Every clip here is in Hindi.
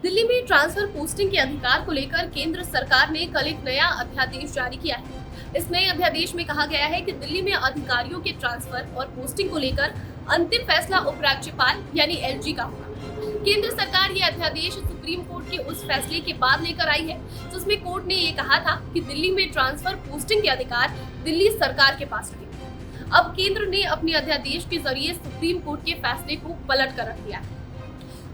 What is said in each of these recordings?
दिल्ली में ट्रांसफर पोस्टिंग के अधिकार को लेकर केंद्र सरकार ने कल एक नया अध्यादेश जारी किया है। इस नए अध्यादेश में कहा गया है कि दिल्ली में अधिकारियों के ट्रांसफर और पोस्टिंग को लेकर अंतिम फैसला उपराज्यपाल यानी एलजी का होगा। केंद्र सरकार ये अध्यादेश सुप्रीम कोर्ट के उस फैसले के बाद लेकर आई है, जिसमें कोर्ट ने ये कहा था कि दिल्ली में ट्रांसफर पोस्टिंग के अधिकार दिल्ली सरकार के पास रहेंगे। अब केंद्र ने अपने अध्यादेश के जरिए सुप्रीम कोर्ट के फैसले को पलट कर रख दिया है।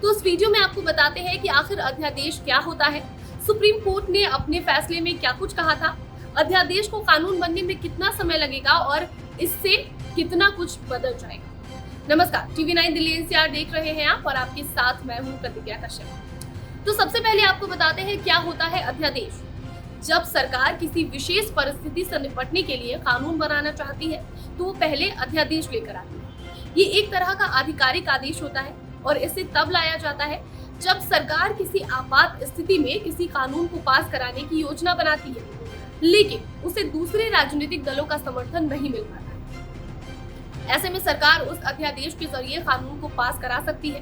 तो इस वीडियो में आपको बताते हैं कि आखिर अध्यादेश क्या होता है, सुप्रीम कोर्ट ने अपने फैसले में क्या कुछ कहा था, अध्यादेश को कानून बनने में कितना समय लगेगा और इससे कितना कुछ बदल जाएगा। नमस्कार, TV9 दिल्ली NCR देख रहे हैं आप और आपके साथ मैं हूं प्रतिज्ञा कश्यप। तो सबसे पहले आपको बताते हैं क्या होता है अध्यादेश। जब सरकार किसी विशेष परिस्थिति से निपटने के लिए कानून बनाना चाहती है तो वो पहले अध्यादेश लेकर आती है। ये एक तरह का आधिकारिक आदेश होता है और इसे तब लाया जाता है जब सरकार किसी आपात स्थिति में किसी कानून को पास कराने की योजना बनाती है, लेकिन उसे दूसरे राजनीतिक दलों का समर्थन नहीं मिल पाता है। ऐसे में सरकार उस अध्यादेश के जरिए कानून को पास करा सकती है।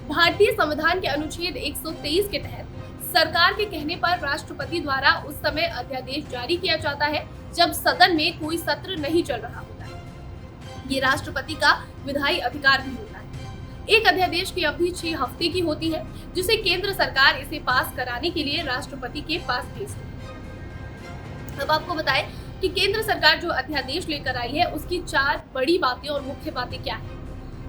भारतीय संविधान के अनुच्छेद 123 के तहत सरकार के कहने पर राष्ट्रपति द्वारा उस समय अध्यादेश जारी किया जाता है जब सदन में कोई सत्र नहीं चल रहा होता है। ये राष्ट्रपति का विधायी अधिकार भी होता है। एक अध्यादेश की अवधि 6 हफ्ते की होती है, जिसे केंद्र सरकार इसे पास कराने के लिए राष्ट्रपति के पास भेजती है। अब आपको बताएं कि केंद्र सरकार जो अध्यादेश लेकर आई है उसकी 4 बड़ी बातें और मुख्य बातें क्या है।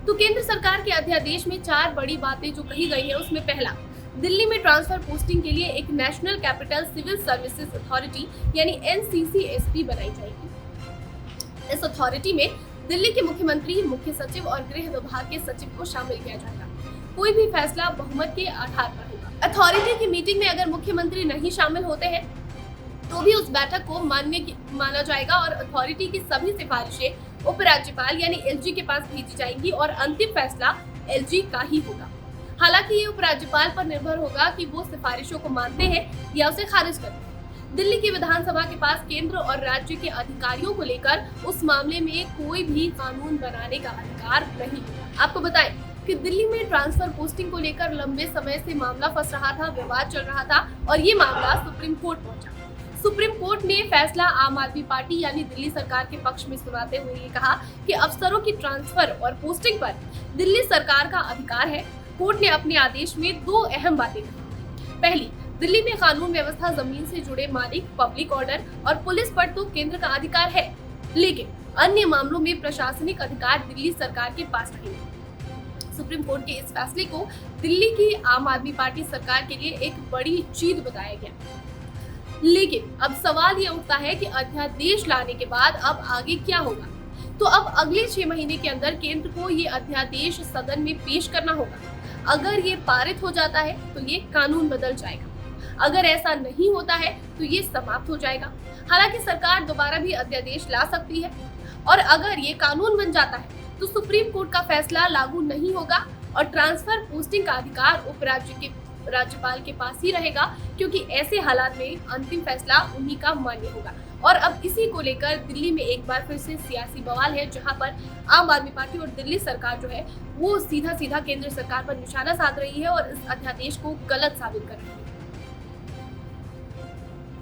तो केंद्र सरकार के अध्यादेश में 4 बड़ी बातें जो कही गई है उसमें पहला, दिल्ली में ट्रांसफर पोस्टिंग के लिए एक national capital civil services authority यानी NCCSP बनाई जाएगी। इस अथॉरिटी में दिल्ली के मुख्यमंत्री, मुख्य सचिव और गृह विभाग के सचिव को शामिल किया जाएगा। कोई भी फैसला बहुमत के आधार पर होगा। अथॉरिटी की मीटिंग में अगर मुख्यमंत्री नहीं शामिल होते हैं तो भी उस बैठक को माना जाएगा और अथॉरिटी की सभी सिफारिशें उपराज्यपाल यानी एलजी के पास भेजी जाएंगी और अंतिम फैसला एलजी का ही होगा। हालांकि ये उपराज्यपाल पर निर्भर होगा कि वो सिफारिशों को मानते हैं या उसे खारिज करते हैं। दिल्ली की विधानसभा के पास केंद्र और राज्य के अधिकारियों को लेकर उस मामले में कोई भी कानून बनाने का अधिकार नहीं। आपको बताएं कि दिल्ली में ट्रांसफर पोस्टिंग को लेकर लंबे समय से मामला फंस रहा था, विवाद चल रहा था और ये मामला सुप्रीम कोर्ट पहुंचा। सुप्रीम कोर्ट ने फैसला आम आदमी पार्टी यानी दिल्ली सरकार के पक्ष में सुनाते हुए ये कहा कि अफसरों की ट्रांसफर और पोस्टिंग पर दिल्ली सरकार का अधिकार है। कोर्ट ने अपने आदेश में 2 अहम बातें कही। पहली, दिल्ली में कानून व्यवस्था, जमीन से जुड़े मालिक, पब्लिक ऑर्डर और पुलिस पर तो केंद्र का अधिकार है, लेकिन अन्य मामलों में प्रशासनिक अधिकार दिल्ली सरकार के पास रहेंगे। सुप्रीम कोर्ट के इस फैसले को दिल्ली की आम आदमी पार्टी सरकार के लिए एक बड़ी जीत बताया गया। लेकिन अब सवाल ये उठता है कि अध्यादेश लाने के बाद अब आगे क्या होगा। तो अब अगले 6 महीने के अंदर केंद्र को ये अध्यादेश सदन में पेश करना होगा। अगर ये पारित हो जाता है तो ये कानून बदल जाएगा, अगर ऐसा नहीं होता है तो ये समाप्त हो जाएगा। हालांकि सरकार दोबारा भी अध्यादेश ला सकती है और अगर ये कानून बन जाता है तो सुप्रीम कोर्ट का फैसला लागू नहीं होगा और ट्रांसफर पोस्टिंग का अधिकार राज्यपाल के पास ही रहेगा, क्योंकि ऐसे हालात में अंतिम फैसला उन्हीं का मान्य होगा। और अब इसी को लेकर दिल्ली में एक बार फिर से सियासी बवाल है, जहां पर आम आदमी पार्टी और दिल्ली सरकार जो है वो सीधा केंद्र सरकार पर निशाना साध रही है और इस अध्यादेश को गलत साबित कर रही है।